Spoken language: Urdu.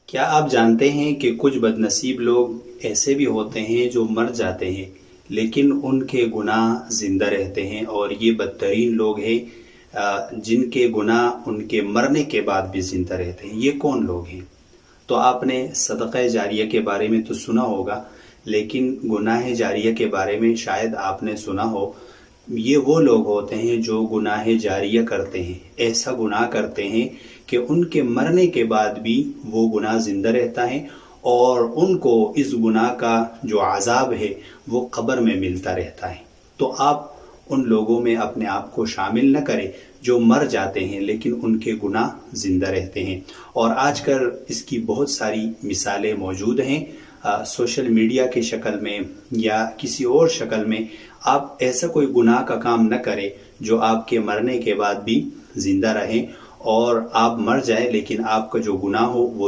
کیا آپ جانتے ہیں کہ کچھ بدنصیب لوگ ایسے بھی ہوتے ہیں جو مر جاتے ہیں لیکن ان کے گناہ زندہ رہتے ہیں، اور یہ بدترین لوگ ہیں جن کے گناہ ان کے مرنے کے بعد بھی زندہ رہتے ہیں؟ یہ کون لوگ ہیں؟ تو آپ نے صدقہ جاریہ کے بارے میں تو سنا ہوگا، لیکن گناہ جاریہ کے بارے میں شاید آپ نے سنا ہو۔ یہ وہ لوگ ہوتے ہیں جو گناہ جاریہ کرتے ہیں، ایسا گناہ کرتے ہیں کہ ان کے مرنے کے بعد بھی وہ گناہ زندہ رہتا ہے، اور ان کو اس گناہ کا جو عذاب ہے وہ قبر میں ملتا رہتا ہے۔ تو آپ ان لوگوں میں اپنے آپ کو شامل نہ کریں جو مر جاتے ہیں لیکن ان کے گناہ زندہ رہتے ہیں۔ اور آج کل اس کی بہت ساری مثالیں موجود ہیں، سوشل میڈیا کی شکل میں یا کسی اور شکل میں۔ آپ ایسا کوئی گناہ کا کام نہ کریں جو آپ کے مرنے کے بعد بھی زندہ رہیں، اور آپ مر جائیں لیکن آپ کا جو گناہ ہو وہ